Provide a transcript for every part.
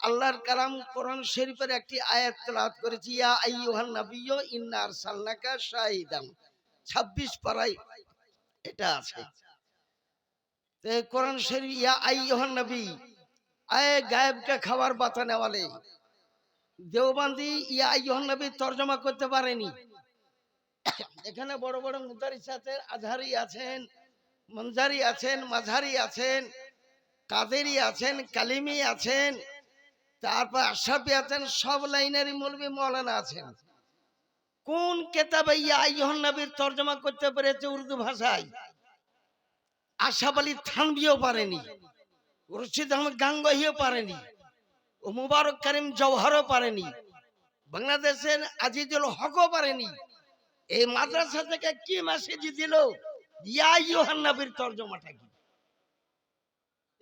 আল্লাহর কালাম কোরআন শরীফের একটি আয়াত তেলাওয়াত করেছি, ইয়া আইয়ুহান নাবিয়্যু ইন্না আরসালনাকা শাহিদান। 26 পারায় এটা আছে। তো কোরআন শরীফ ইয়া আইয়ুহান নবী, আয়ে গায়েব কে খবর বাতানে वाले। দেওবন্দি ইয়া আইয়ুহান নবী তরজমা করতে পারেনি। এখানে বড় বড় মুদারিস আছেন, আজহারি আছেন, মনজারি আছেন, মাঝারি আছেন, কাদেরি আছেন, কালিমি আছেন, তারপর আশরাফি আছেন, সব লাইনেরই মৌলবি মাওলানা আছেন। কোন কিতাবে ইয়া আইয়ুহান নবীর তরজমা করতে পেরেছে উর্দু ভাষায়? আশরাফ আলী থানভিও পারেনি, রশিদ আহমদ গাঙ্গুহিও পারেনি, ও মুবারক করিম জওহরও পারেনি, বাংলাদেশের আজিজুল হকও পারেনি। এই মাদ্রাসা থেকে কি মেসেজ দিল? ইয়া আইয়ুহান নবীর তরজমাটা কি?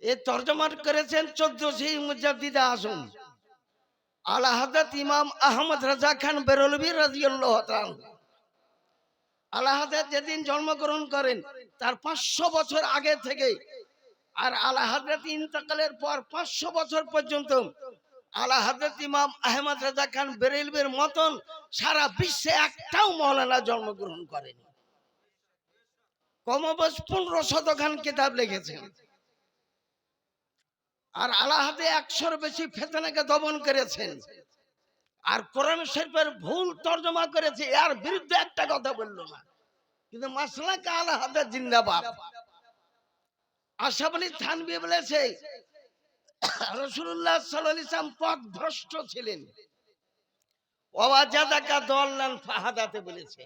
এই তরজমা করেছেন 14 মুজাদ্দিদ আজম আলা হযরত ইমাম আহমদ রাজা খান বেরলভী রাদিয়াল্লাহু তাআলা। আলা হযরত যেদিন জন্মগ্রহণ করেন তার 500 বছর আগে থেকে আর আলা হযরত ইন্তেকালের পর 500 বছর পর্যন্ত আলা হযরত ইমাম আহমদ রাজা খান বেরলভীর মতন সারা বিশ্বে একটাও মাওলানা জন্মগ্রহণ করেনি। কমবেশ 1500 খান কিতাব লিখেছেন। আর আলা হাতে 100-র বেশি ফিতনাকে দমন করেছেন। আর কোরআন শরীফের ভুল তরজমা করেছে, এর বিরুদ্ধে একটা কথা বললো না। কিন্তু মাসলাক আলা হাতে জিন্দাবাদ। আশরাফ আলী থানভী বলেছে রাসূলুল্লাহ সাল্লাল্লাহু আলাইহি ওয়াসাল্লাম পথভ্রষ্ট ছিলেন। ওয়াজাদাকা দাল্লান ফাহাদাতে বলেছে।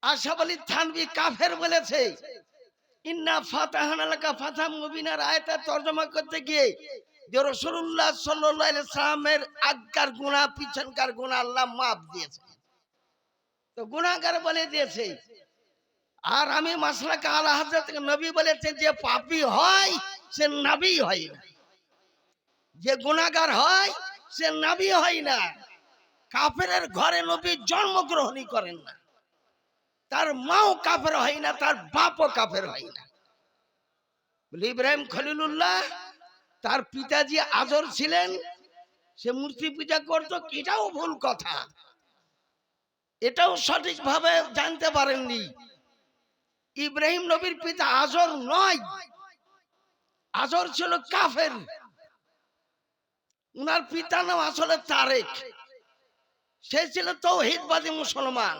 আশরাফ আলী থানভী কাফের বলেছে। ইন্না ফাতাহানা লাকা ফাতাম মুবিনার আয়াতের তরজমা করতে গিয়ে যে রাসূলুল্লাহ সাল্লাল্লাহু আলাইহি ওয়াসাল্লামের আগকার গুনাহ পিছনকার গুনাহ আল্লাহ মাফ দিয়েছে, তো গুনাহগার বলে দিয়েছে। আর আমি মাসলাক আলা হযরত নবী বলেছেন যে পাপী হয় সে নবী হয় না, যে গুনাহগার হয় সে নবী হয় না। কাফেরের ঘরে নবী জন্মগ্রহণই করেন না, তার মাও কাফের হয় না, তার বাপও কাফের হয় না। ইব্রাহিম খলিলুল্লাহ তার পিতাজি আজর ছিলেন, সে মূর্তি পূজা করত, এটাও ভুল কথা, এটাও সঠিকভাবে জানতে পারেননি। ইব্রাহিম নবীর পিতা আজর নয়, আজর ছিল কাফের। উনার পিতার নাম আসলে তারেক, সে ছিল তাওহীদবাদী মুসলমান,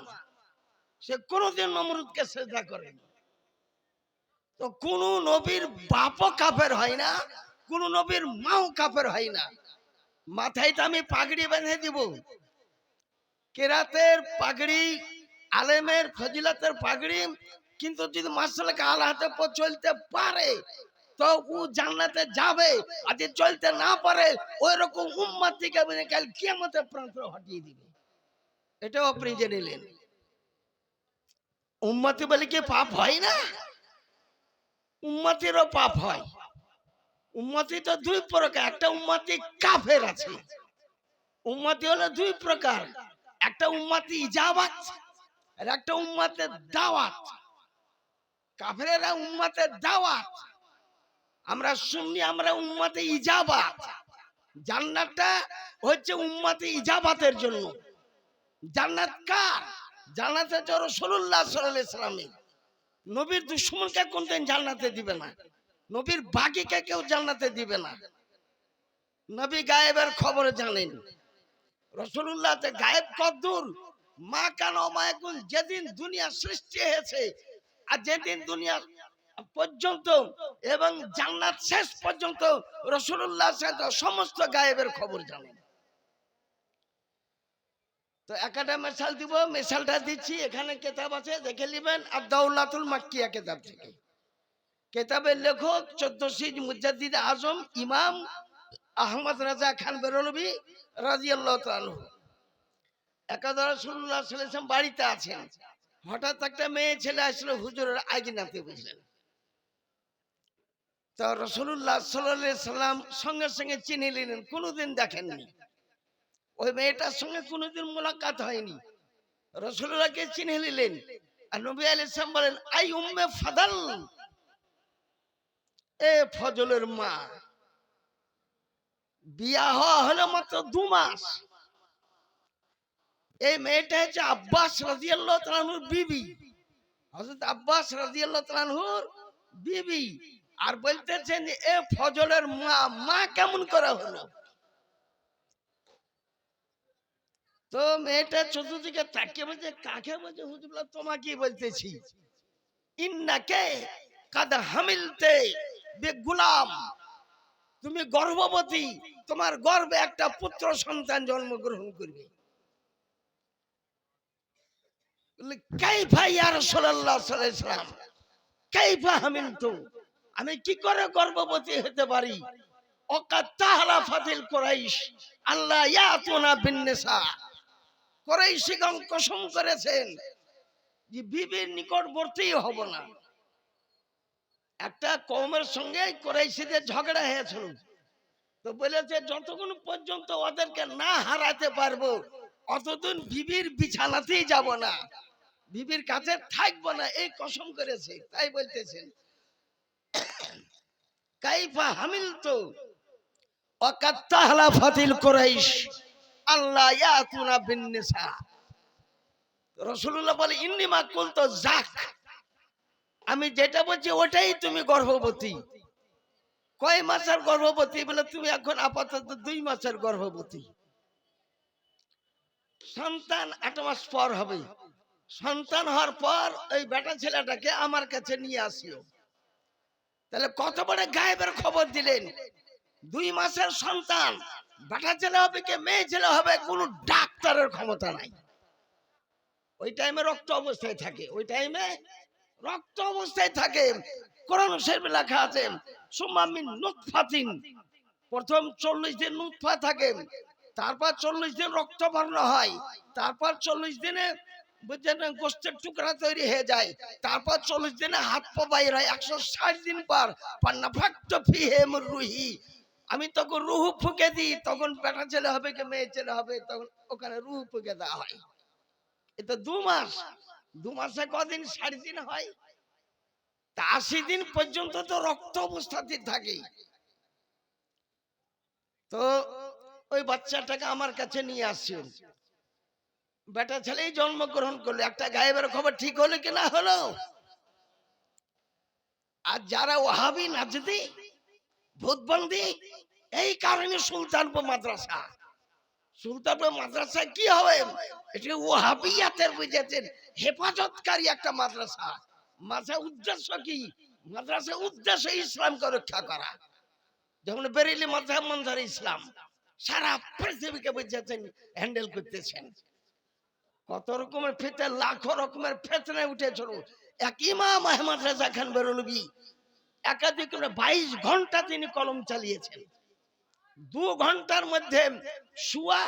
সে কোনোদিন নমরুদকে সিজদা করেনি। তো কোন নবীর বাপও কাফের হয় না, কোন নবীর মাও কাফের হয় না। মাথায় তো আমি পাগড়ি বেঁধে দিব, কেরাতের পাগড়ি, আলেমের ফজিলতের পাগড়ি, কিন্তু যদি মাসলাক আলা হাতে চলতে পারে তো ও জান্নাতে যাবে, আর যদি চলতে না পারে ওই রকম উম্মতকে কাল কিয়ামতে প্রান্ত হটিয়ে দিবে। এটাও আপনি জেনে নিলেন। উম্মতি বলে কি পাপ হয় না? উম্মতিরও পাপ হয়। উম্মতি তো দুই প্রকার, একটা উম্মতি কাফের আছে। উম্মতি হলো দুই প্রকার, একটা উম্মতি ইজাবাত আর একটা উম্মতের দাওয়াত। কাফেরেরা উম্মতের দাওয়াত, আমরা সুন্নি, আমরা উম্মতে ইজাবাত। জান্নাতটা হচ্ছে উম্মতে ইজাবাতের জন্য। জান্নাত কার? জান্নাত হচ্ছে রাসূলুল্লাহ সাল্লাল্লাহু আলাইহি ওয়াসাল্লামের। নবীর দুশমনকে কোনদিন জান্নাতে দিবে না, নবীর বাগীকে কেউ জান্নাতে দিবে না। নবী গায়েবের খবর জানেন। রাসূলুল্লাহ তে গায়েব কদ্দুর মা কান মায়াকুন, যেদিন দুনিয়া সৃষ্টি হয়েছে আর যেদিন দুনিয়া পর্যন্ত এবং জান্নাত শেষ পর্যন্ত রাসূলুল্লাহ সমস্ত গায়েবের খবর জানেন। তো একটা মিসাল দিব, মিসালটা দিচ্ছি। এখানে কিতাব আছে, দেখে নেবেন, আর দাওলাতুল মাক্কিয়া কিতাব থেকে। কিতাবের লেখক 14 মুজাদ্দিদ আজম ইমাম আহমদ রাজা খান বেরলভী রাদিয়াল্লাহু তাআলা। একদা রাসূলুল্লাহ সাল্লাল্লাহু আলাইহি ওয়াসাল্লাম বাড়িতে আছেন, হঠাৎ একটা মেয়ে ছেলে আসলো হুজুরের আগিনাতে, বুঝলেন। তো রাসূলুল্লাহ সাল্লাল্লাহু আলাইহি ওয়াসাল্লাম সঙ্গে সঙ্গে চিনে নিলেন, কোনোদিন দেখেননি, ওই মেয়েটার সঙ্গে কোনোদিন মোলাকাত হয়নি। রাসূলুল্লাহকে চিনে নিলেন আর নবী আলাইহিস সালাম বলেন, আই উম্মে ফাদল, এ ফজলের মা। বিয়া হওয়া হলো মাত্র 2 মাস। এই মেয়েটা হচ্ছে আব্বাস রাদিয়াল্লাহু তাআলা আনহুর বিবি, হযরত আব্বাস রাদিয়াল্লাহু তাআলা আনহুর বিবি। আর বলতেছেন যে এ ফজলের মা কেমন করে হলো? তো মেয়েটা চতুর্দিকে তাকিয়ে বলছে, কাকে বলছে? হুজুর বলল, তোমাকেই বলতেছি। ইন্নাকে কাদ হামিলতে বিগুলাম, তুমি গর্ভবতী, তোমার গর্ভে একটা পুত্র সন্তান জন্মগ্রহণ করবে। কাইফা ইয়া রাসূলুল্লাহ সাল্লাল্লাহু আলাইহি ওয়াসাল্লাম, কাইফা হামিলতু, আমি কি করে গর্ভবতী হতে পারি? ওয়াকাদ তাহলাফাতিল কুরাইশ আল্লাহ ইয়াতুনা বিন নিসা, কুরাইশগণ কসম করেছেন যে বিবির নিকটবর্তী হব না। একটা কওমের সঙ্গে কুরাইশদের ঝগড়া হয়েছিল, তো বলেছে যতক্ষণ পর্যন্ত ওদেরকে না হারাতে পারবো অতদিন বিবির বিছানাতেই যাব না, বিবির কাছে থাকবো না, এই কসম করেছে। তাই বলতেছেন কাইফা হামিলতু ওয়াকাদ তাহলাফাতিল কুরাইশ আল্লাহ ইয়াতুনা বিন নিসা। রাসূলুল্লাহ বলে ইন্নিমা কুলতু যাক, আমি যেটা বলছি ওটাই তুমি গর্ভবতী। কয় মাসের গর্ভবতী? বলে তুমি এখন আপাতত 2 মাসের গর্ভবতী। সন্তান 8 মাস পর হবে। সন্তান হওয়ার পর ওই বেটা ছেলেটাকে আমার কাছে নিয়ে আসিও। তাহলে কত বড় গায়েবের খবর দিলেন। 2 মাসের সন্তান, বেটা ছেলে হবে কি মেয়ে ছেলে হবে কোনো ডাক্তারের ক্ষমতা নাই। ওই টাইমে রক্ত অবস্থায় থাকে, ওই টাইমে রক্ত অবস্থায় থাকে। কোরআন শরীফে লেখা আছে সুম্মা মিন নুতফাতিন, প্রথম 40 দিন নুতফা থাকে, তারপর 40 দিন রক্ত বর্ণ হয়, তারপর 40 দিনে বুঝছেন গোস্তের টুকরা তৈরি হয়ে যায়, তারপর 40 দিনে হাত পা বাইর হয়, 160 দিন পর পান্নাফাক্তু ফিহি মির রূহি, আমি তখন রূহ ফুঁকে দিই, তখন বেটা ছেলে হবে কি মেয়ে ছেলে হবে তখন ওখানে রূহ ফুঁকে দেওয়া হয়। এটা 2 মাস। 2 মাসে কদিন? 60 দিন হয়। তা 80 দিন পর্যন্ত তো রক্ত অবস্থাতে থাকে। তো ওই বাচ্চাটাকে আমার কাছে নিয়ে আসছে, বেটা ছেলেই জন্মগ্রহণ করলো। একটা গায়েবের খবর ঠিক হলো কি না হলো? আর যারা ওয়াহাবি নাজদি ভূতবন্দি, এই কারণে সুলতানপুর মাদ্রাসা, সুলতানপুর মাদ্রাসা কি হবে? এটা ওয়াহাবিয়াতের বুঝেছেন হেফাজতকারী একটা মাদ্রাসা। মাদ্রাসার উদ্দেশ্য কি? মাদ্রাসার উদ্দেশ্য ইসলামকে রক্ষা করা। যেমন বেরেলি মাযহাব মনহাজ ইসলাম সারা পৃথিবীকে বুঝেছেন হ্যান্ডেল করতেছেন। কত রকমের ফিতনা, লাখো রকমের ফিতনা উঠেছিল। এক ইমাম আহমদ রেজা খান বেরলভী একাধিক 22 ঘন্টা তিনি কলম চালিয়েছেন। 2 ঘন্টার মধ্যে শুয়া,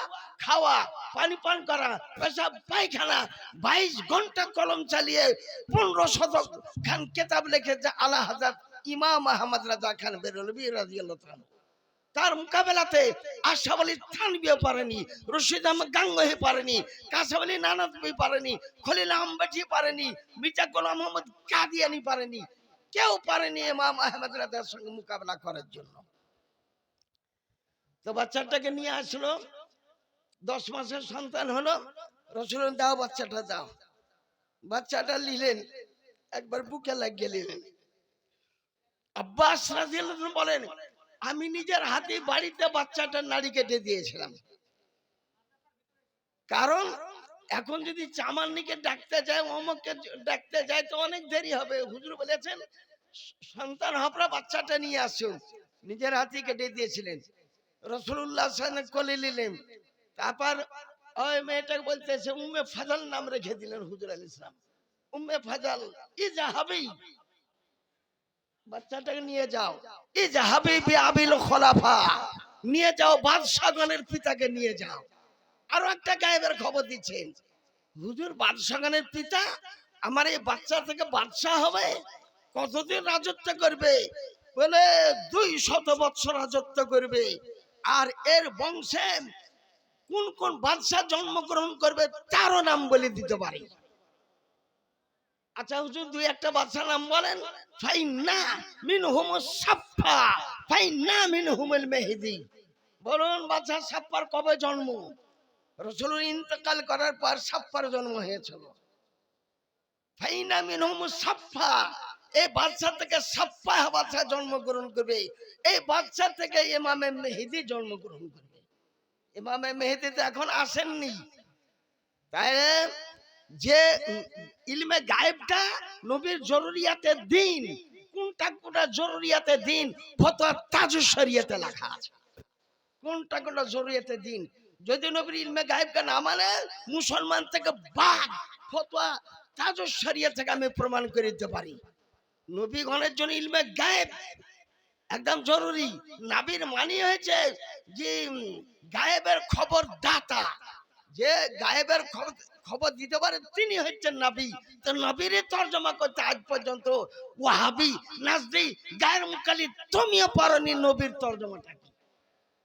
খাওয়া, পানি পান করা, পেশাব পায়খানা, 22 ঘন্টা কলম চালিয়ে 15 শতক খান কিতাব লিখেছে আলা হযরত ইমাম আহমদ রেজা খান বেরলভী রাদিয়াল্লাহু তাআলা। তার মোকাবেলাতে আশরাফ আলী থানভীও পারেনি, রশিদ আহমদ গাঙ্গুহি পারেনি, কাসেম আলী নানাতবি পারেনি, খলিল আহমদ পারেনি, মির্জা গোলাম মোহাম্মদ কাদিয়ানি পারেনি, কেউ পারেনি ইমাম আহমদ রাজার সঙ্গে মোকাবেলা করার জন্য। তো বাচ্চাটাকে নিয়ে আসলো, 10 মাসের সন্তান হলো। রাসূলুল্লাহ দাও বাচ্চাটা দাও। বাচ্চাটা নিলেন, একবার বুকে লাগিয়ে নিলেন। আব্বাস রাদিয়াল্লাহু আনহু বলেন আমি নিজের হাতে বাড়িতে বাচ্চাটার নাড়ি কেটে দিয়েছিলাম। কারণ এখন যদি চামান্নিকে ডাকতে যায়, অমুককে ডাকতে যায় তো অনেক দেরি হবে। হুজুর বলেছেন সন্তান হপরা বাচ্চাটা নিয়ে আসুন, নিজের হাতে কেটে দিয়েছিলেন। রাসূলুল্লাহ সাল্লাল্লাহু আলাইহি ওয়াসাল্লাম কোলে নিলেন। তারপর ওই মেয়েটাকে বলতেছে উম্মে ফাজল নাম রেখে দিলেন হুজুর আলাইহিস সালাম। উম্মে ফাজল ইজাহাবি, বাচ্চাটাকে নিয়ে যাও, ইজাহাবি বিআবিল খোলাফা, নিয়ে যাও বাদশাহগণের পিতাকে নিয়ে যাও। আরো একটা গায়েবের খবর দিচ্ছেন হুজুর, বাদশাহগণের পিতা আমার এই বাচ্চা থেকে বাদশাহ হবে। কতদিন রাজত্ব করবে? বলে 200 বছর রাজত্ব করবে। আর এর বংশে কোন কোন বাদশাহ জন্মগ্রহণ করবে তারও নাম বলে দিতে পারি। আচ্ছা হুজুর 2-1টা বাদশাহ নাম বলেন। ফাইন্না মিনহুম সাফা, ফাইন্না মিনহুমুল মেহদি। বলুন বাদশা সাপ্পার কবে জন্ম? রাসূলুল্লাহ ইন্তেকাল করার পর সাপ্পার জন্ম হয়েছিল। ফাইনা মিনহুম সাফা, এই বাদশা থেকে সাফা বাদশা জন্মগ্রহণ করবে। এই বাদশা থেকে ইমামে মেহেদী জন্মগ্রহণ করবে। ইমামে মেহেদী তো এখন আসেননি। তাই যে ইলমে গায়েবটা নবীর জরুরিয়াতের দিন, কোনটা কোনটা জরুরিয়াতের দিন ফতোয়া তাজুস শরিয়াতে লেখা আছে। কোনটা কোনটা জরুরিয়াতের দিন, যদি নবীর ইলমে গায়েবকে না মানে মুসলমান থেকে বাদ ফতোয়া তাজুস শরিয়া থেকে আমি প্রমাণ করে দিতে পারি। নবীগণের জন্য ইলমে গায়েব একদম জরুরি। নবীর মানি হয়েছে যে গায়েবের খবর দাতা, যে গায়েবের খবর দিতে পারে তিনি হচ্ছেন নবী। তো নবীর তরজমা করতে আজ পর্যন্ত ওয়াহাবি নাজদি গায়ের মুকাল্লিদ তুমিও পারোনি নবীর তরজমাটা কি।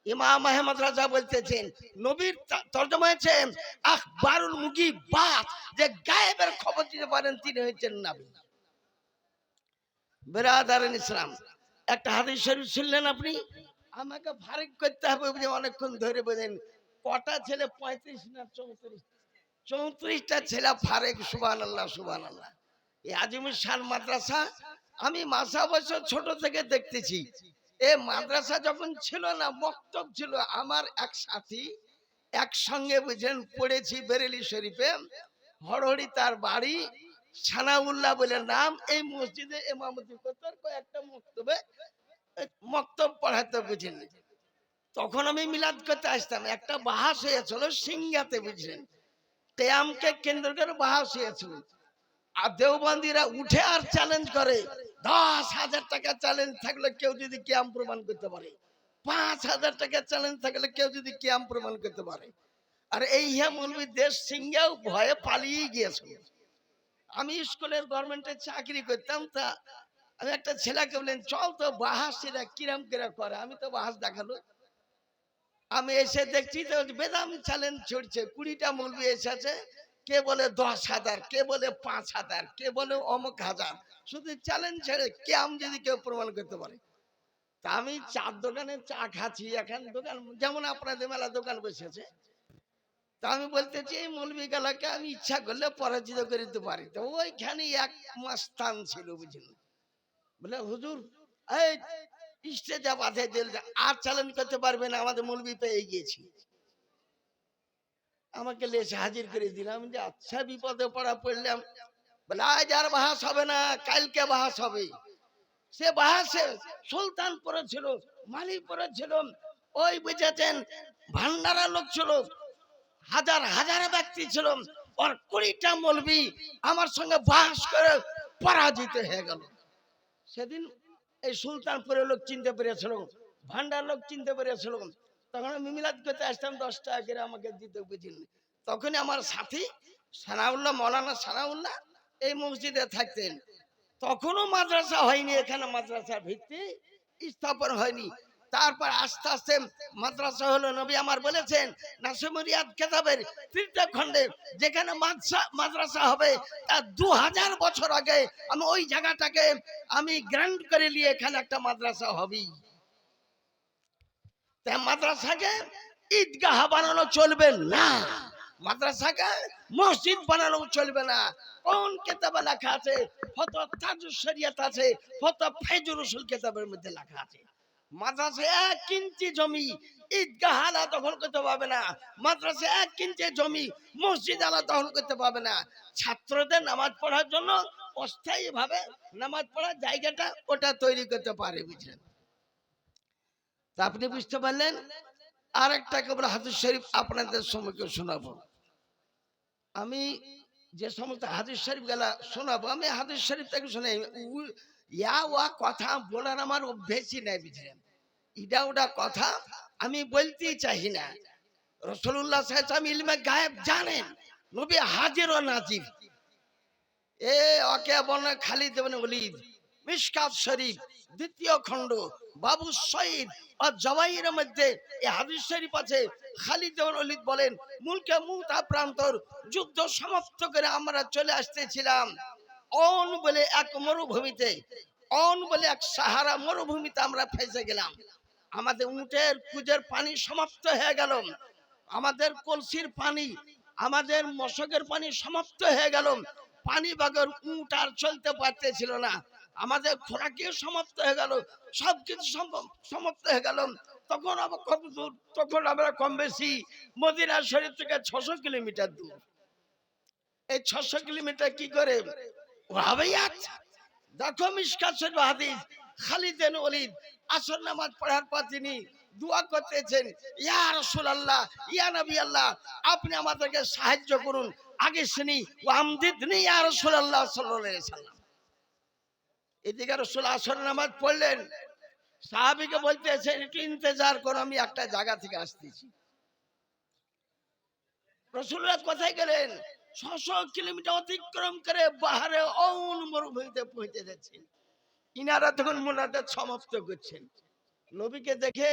ইমাম আহমদ রাজা বলতেছেন নবীর তরজমা হয়েছে আখবারুল মুগীবাত, যে গায়েবের খবর দিতে পারেন তিনি হচ্ছেন নবী। বেরাদারান ইসলাম, একটা হাদিস শরীফ শুনলেন আপনি, আমাকে ফারিক করতে হবে যে অনেকক্ষণ ধরে বলেন কটা ছেলে 35 না 34, 34টা ছেলে ফারেক। সুবহানাল্লাহ সুবহানাল্লাহ। এই আজিমুল শান মাদ্রাসা আমি মাসা বছর ছোট থেকে দেখতেছি। এই মাদ্রাসা যখন ছিল না মক্তব ছিল, আমার এক সাথী একসঙ্গে বুঝেন পড়েছি বেরেলি শরীফে, হরহরি তার বাড়ি, সানাউল্লাহ বলে নাম। এই মসজিদে ইমামতি করতেন, কয়েকটা মক্তব পড়াতে বুঝেন। তখন আমি মিলাদ করতে আসতাম, একটা বাহাস হয়েছিল সিঙ্গাতে বুঝলেন, কেয়ামকে কেন্দ্র করে বাহাস হয়েছিল। আর দেওবন্দিরা উঠে আর চ্যালেঞ্জ করে 10,000 টাকা চ্যালেঞ্জ থাকলে কেউ যদি কিয়াম প্রমাণ করতে পারে, 5,000 টাকা চ্যালেঞ্জ থাকলে কেউ যদি কিয়াম প্রমাণ করতে পারে। আর এই মৌলবী দেশ সিঙ্গেও ভয়ে পালিয়ে গিয়েছিল। আমি স্কুলের গভর্নমেন্টের চাকরি করতাম, তা আমি একটা ছেলেকে বললেন চল তো বাহাসিরা কিরাম কিরা করে, আমি তো বাহাস দেখালো। আমি এসে দেখছি তো বেদাম চ্যালেঞ্জ ছড়ছে, 20টা মৌলবী এসেছে, কে বলে 10,000, কে বলে 5,000, কে বলে অমুক হাজার, শুধু চ্যালেঞ্জ ছেড়ে কিয়াম যদি কেউ প্রমাণ করতে পারে। তা আমি চার দোকানে চা খাচ্ছি, এখন দোকান যেমন আপনাদের মেলা দোকান বসেছে, তা আমি বলতেছি এই মৌলবী গালাকে আমি ইচ্ছা করলে পরাজিত করে দিতে পারি। তো ওইখানে এক মাস্তান ছিল বুঝলেন, বলে হুজুর এই স্টেজে বাধে দিল, আর চ্যালেঞ্জ করতে পারবে না, আমাদের মৌলবী পেয়ে গিয়েছি। আমাকে লেসে হাজির করে দিলাম যে আচ্ছা বিপদে পড়া পড়লাম। বলে আজ আর বাহাস হবে না, কালকে বাহাস হবে। সে বাহাসে সুলতানপুরে ছিল, মালিপুরে ছিল, ওই বুঝেছেন ভান্ডারা লোক ছিল, হাজার হাজার ব্যক্তি ছিল। ওর 20টা মৌলবী আমার সঙ্গে বাহাস করে পরাজিত হয়ে গেল। সেদিন এই সুলতানপুরের লোক চিনতে পেরেছিল, ভান্ডার লোক চিনতে পেরেছিল। তখন আমি মিলাদ করতে আসতাম 10 টাকা করে আমাকে দিতে বুঝলেন। তখনই আমার সাথী সানাউল্লাহ, মৌলানা সানাউল্লাহ এই মসজিদে থাকতেন। তখনও মাদ্রাসা হয়নি, এখানে মাদ্রাসার ভিত্তি স্থাপন হয়নি। তারপর আস্তে আস্তে মাদ্রাসা হলো। নবী আমার বলেছেন নাসিমুরিয়াদ কিতাবের 3টা খণ্ডে যেখানে মাদ্রাসা হবে তার 2000 বছর আগে আমি ওই জায়গাটাকে আমি গ্রান্ট করে নিয়ে এখানে একটা মাদ্রাসা হবেই। তাই মাদ্রাসাকে ঈদগাহ বানানো চলবে না, মাদ্রাসাকে মসজিদ বানানো চলবে না। কোন কিতাবে লেখা আছে? ফতোয়া তাজুস শরিয়াত আছে, ফতোয়া ফায়জুর রাসূল কিতাবের মধ্যে লেখা আছে মাদ্রাসায় 1 ইঞ্চি জমি ঈদগাহ আলা দখল করতে পারবে না, মাদ্রাসায় 1 ইঞ্চি জমি মসজিদ আলা দখল করতে পারবে না। ছাত্রদের নামাজ পড়ার জন্য অস্থায়ী ভাবে নামাজ পড়ার জায়গাটা ওটা তৈরি করতে পারে বুঝলেন। তা আপনি বুঝতে পারলেন। আরেকটা কেবল হাদিস শরীফ আপনাদের সম্মুখে শোনাবো। আমি যে সমস্ত হাদিস শরীফ গুলা শোনাবো, আমি হাদিস শরীফ থেকে শোনাই, কথা বলার আমার অভ্যেসই নাই বুঝলেন। ইডা ওটা কথা আমি বলতেই চাই না। রাসূলুল্লাহ সাল্লাল্লাহু আলাইহি ওয়াসাল্লাম ইলমে গায়েব জানেন, নবী হাজির ও নাজির। ওকে বলে খালিদ ইবনে ওলীদ, মিশকাত শরীফ 2য় খণ্ড বাবু সঈদ আর জওয়াহিরের মধ্যে এই হাদিস শরীফ আছে। খালিদ ইবনে ওলীদ বলেন মুলকে মুতা প্রান্তর যুদ্ধ সমাপ্ত করে আমরা চলে আসতেছিলাম অন বলে এক মরুভূমিতে, অন বলে এক সাহারা মরুভূমিতে আমরা ফেসে গেলাম। আমাদের উটের কুজের পানি সমাপ্ত হয়ে গেল, আমাদের কলসির পানি, আমাদের মশকের পানি সমাপ্ত হয়ে গেল, পানি বাগর উট আর চলতে পারতেছিল না, আমাদের খোরাকিও সমাপ্ত হয়ে গেল, সবকিছু সমাপ্ত হয়ে গেল। তখন আবার কত দূর, তখন আমরা কম বেশি মদিনা শরীফ থেকে 600 কিলোমিটার দূর। এই 600 কিলোমিটার কি করে ওয়াহাবিয়াত, দেখো মিশকাত শরীফ হাদিস, খালিদ বিন ওলীদ আসর নামাজ পড়ার পর তিনি দোয়া করতেছেন, ইয়া রাসূলুল্লাহ, ইয়া নবী আল্লাহ, আপনি আমাদেরকে সাহায্য করুন, আগে শুনি ওয়ামদিদনি ইয়া রাসূলুল্লাহ সাল্লাল্লাহু আলাইহি সাল্লাম। এদিকে রাসূল আসর নামাজ পড়লেন, সাহাবীকে বলতেছেন একটু ইন্তজার করো, আমি একটা জায়গা থেকে আসতেছি। রাসূলুল্লাহ কোথায় গেলেন? 600 কিলোমিটার অতিক্রম করে বাহারে অউন মরুভূমিতে পৌঁছে যাচ্ছেন। ইনারা তখন মুনাজাত সমাপ্ত করছেন। নবীকে দেখে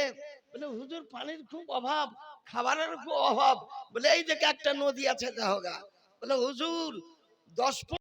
বলে, হুজুর পানির খুব অভাব, খাবারের খুব অভাব। বলে এই দেখে একটা নদী আছে, যাওগা। বলে হুজুর 10